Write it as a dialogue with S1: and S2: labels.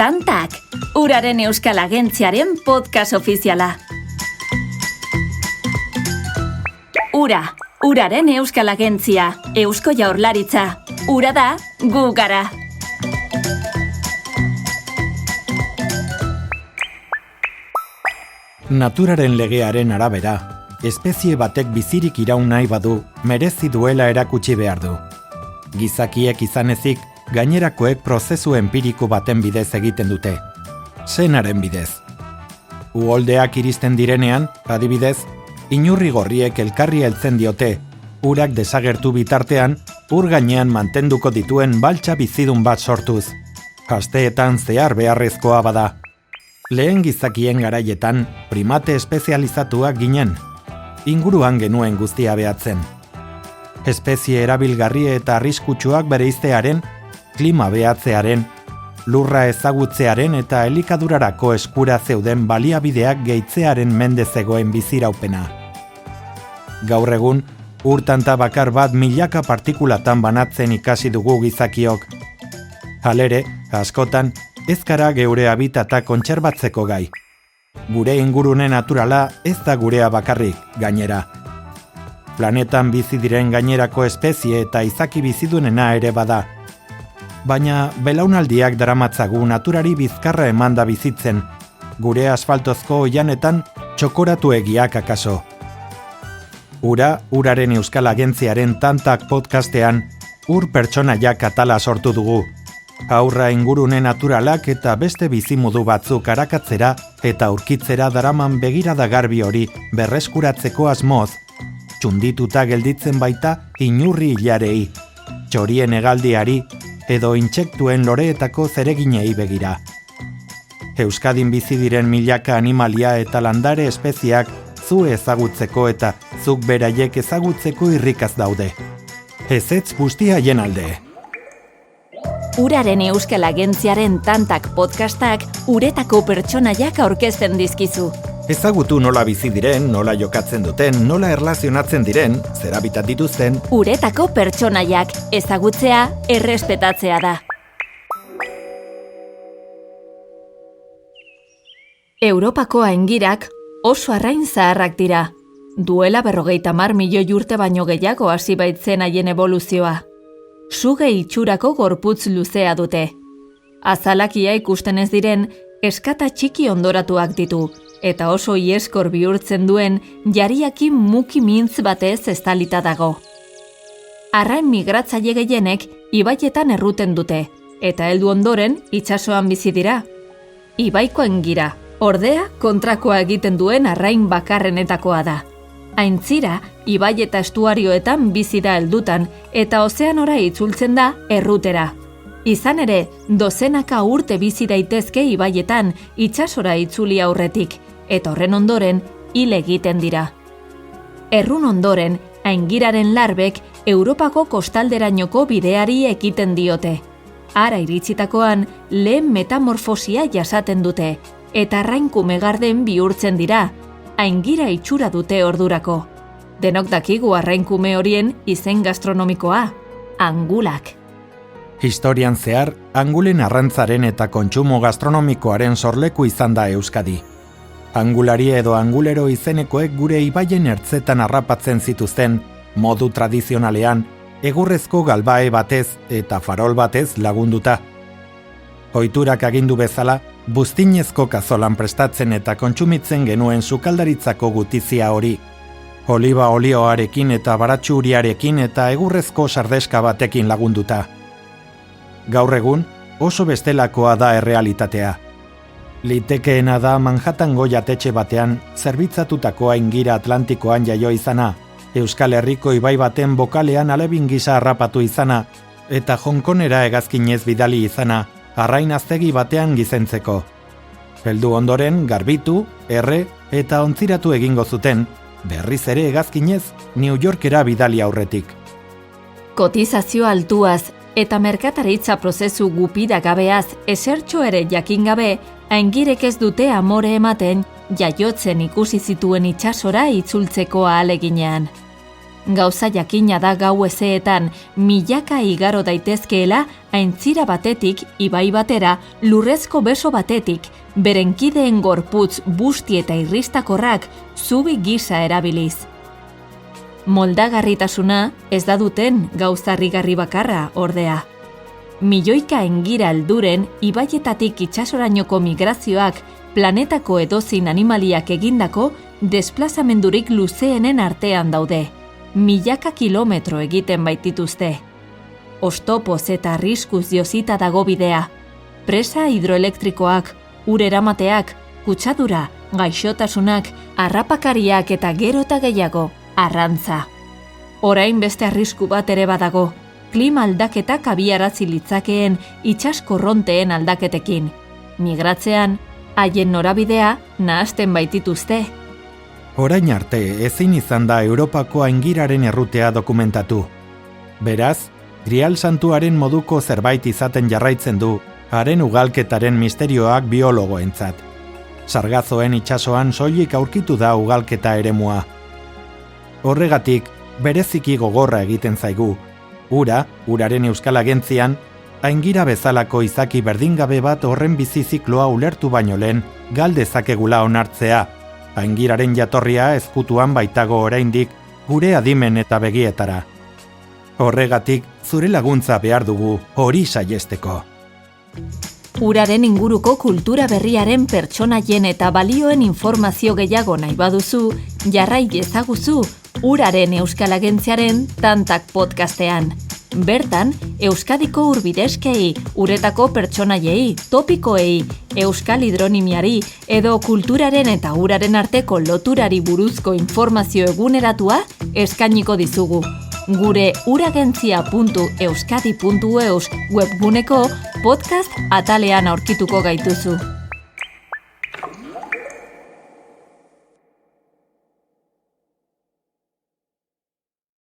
S1: Tantak, Uraren Euskal Agentziaren podcast ofiziala. Ura, Uraren Euskal Agentzia, Eusko Jaurlaritza. Ura da, gu gara.
S2: Naturaren legearen arabera, espezie batek bizirik iraun nahi badu, merezi duela erakutsi behar du. Gizakiek izan ezik, gainerakoek prozesu enpiriku baten bidez egiten dute. Senaren bidez. Uholdeak iristen direnean, adibidez, inurri gorriek elkarri heltzen diote, urak desagertu bitartean, ur gainean mantenduko dituen baltsa bizidun bat sortuz. Asteetan zehar beharrezkoa bada. Lehen gizakien garaietan, primate espezializatuak ginen. Inguruan genuen guztia behatzen. Espezie erabilgarri eta arriskutsuak bereiztearen, klima behatzearen, lurra ezagutzearen eta elikadurarako eskura zeuden baliabideak gehitzearen mende zegoen biziraupena. Gaur egun, ur tanta bakar bat milaka partikulatan banatzen ikasi dugu gizakiok. Halere, askotan, ez gara geure habitata kontserbatzeko gai. Gure ingurune naturala ez da gurea bakarrik, gainera. Planetan bizi diren gainerako espezie eta izaki bizidunena ere bada. Baina belaunaldiak daramatzagu naturari bizkarra emanda bizitzen, gure asfaltozko oianetan txokoratuegiak akaso. Uraren Euskal Agentziaren Tantak podcastean, ur pertsonaiak atala sortu dugu. Haurra ingurune naturalak eta beste bizimodu batzuk arakatzera eta aurkitzera daraman begirada garbi hori berreskuratzeko asmoz, txundituta gelditzen baita inurri hilarei, txorien hegaldiari edo intsektuen loreetako zereginei begira. Euskadin bizi diren milaka animalia eta landare espeziak zu ezagutzeko eta zuk beraiek ezagutzeko irrikaz daude. Ezetz guztia haien alde.
S1: Uraren Euskal Agentziaren Tantak podcastak uretako pertsonaiak aurkezten dizkizu.
S2: Ezagutu nola bizi diren, nola jokatzen duten, nola erlazionatzen diren, zer habitat dituzten.
S1: Uretako pertsonaiak ezagutzea, errespetatzea da. Europako aingirak oso arrain zaharrak dira. Duela 50 milioi urte baino gehiago hasi baitzen haien eboluzioa. Suge itxurako gorputz luzea dute. Azalakia ikusten ez diren, eskata txiki ondoratuak ditu, eta oso ieskor bihurtzen duen jariakin muki mintz batez estalita dago. Arrain migratzaile gehienek ibaietan erruten dute, eta heldu ondoren itsasoan bizi dira. Ibaiko aingira, ordea kontrakoa egiten duen arrain bakarrenetakoa da. Aintzira, ibai eta estuarioetan bizi da heldutan, eta ozeanora itzultzen da errutera. Izan ere, dozenaka urte bizi daitezke ibaietan itsasora itzuli aurretik, eta horren ondoren hil egiten dira. Errun ondoren, aingiraren larbek Europako kostalderainoko bideari ekiten diote. Hara iritsitakoan lehen metamorfosia jasaten dute, eta arrainkume garden bihurtzen dira, aingira itxura dute ordurako. Denok dakigu arrainkume horien izen gastronomikoa, angulak.
S2: Historian zehar, angulen arrantzaren eta kontsumo gastronomikoaren sorleku izan da Euskadi. Angulari edo angulero izenekoek gure ibaien ertzetan harrapatzen zituzten, modu tradizionalean, egurrezko galbae batez eta farol batez lagunduta. Ohiturak agindu bezala, buztinezko kazolan prestatzen eta kontsumitzen genuen sukaldaritzako gutizia hori. Oliba olioarekin eta baratxuriarekin eta egurrezko sardeska batekin lagunduta. Gaur egun, oso bestelakoa da errealitatea. Litekeena da Manhattango jatetxe batean zerbitzatutako aingira Atlantikoan jaio izana, Euskal Herriko ibai baten bokalean alebin gisa harrapatu izana, eta Hongkonera hegazkinez bidali izana, arrain aztegi batean gizentzeko. Heldu ondoren, garbitu, erre eta ontziratu egingo zuten, berriz ere hegazkinez New Yorkera bidali aurretik.
S1: Kotizazio altuaz eta merkataritza prozesu gupidagabeaz esertxo ere jakin gabe, aingirek ez dute amore ematen jaiotzen ikusi zituen itsasora itzultzeko ahaleginean. Gauza jakina da gau ezeetan milaka igaro daitezkeela aintzira batetik, ibai batera, lurrezko beso batetik, beren kideen gorputz busti eta irristakorrak zubi gisa erabiliz. Moldagarritasuna ez da duten gauza harrigarri bakarra, ordea. Milioika engira helduren ibaietatik itsasorainoko migrazioak planetako edozein animaliak egindako desplazamendurik luzeenen artean daude. Milaka kilometro egiten baitituzte. Ostopoz eta arriskuz josita dago bidea. Presa hidroelektrikoak, ur eramateak, kutsadura, gaixotasunak, harrapakariak eta gero eta gehiago, arrantza. Orain beste arrisku bat ere badago, klima aldaketak abiarazi litzakeen itsas korronteen aldaketekin. Migratzean, haien norabidea nahasten baitituzte.
S2: Orain arte ezin izan da Europako aingiraren errutea dokumentatu. Beraz, Grial santuaren moduko zerbait izaten jarraitzen du, haren ugalketaren misterioak biologoentzat. Sargazoen itsasoan soilik aurkitu da ugalketa eremua. Horregatik, bereziki gogorra egiten zaigu. Uraren euskal agentzian, aingira bezalako izaki berdingabe bat horren bizi zikloa ulertu baino lehen gal dezakegula onartzea. Aingiraren jatorria ezkutuan baitago oraindik gure adimen eta begietara. Horregatik, zure laguntza behar dugu hori saihesteko.
S1: Uraren inguruko kultura berriaren pertsonaien eta balioen informazio gehiago nahi baduzu, jarrai ezaguzu Uraren Euskal Agentziaren Tantak podcastean. Bertan, Euskadiko urbideskei, uretako pertsonaiei, topikoei, euskal hidronimiari edo kulturaren eta uraren arteko loturari buruzko informazio eguneratua eskainiko dizugu. Gure uragentzia.euskadi.eus webguneko podcast atalean aurkituko gaituzu.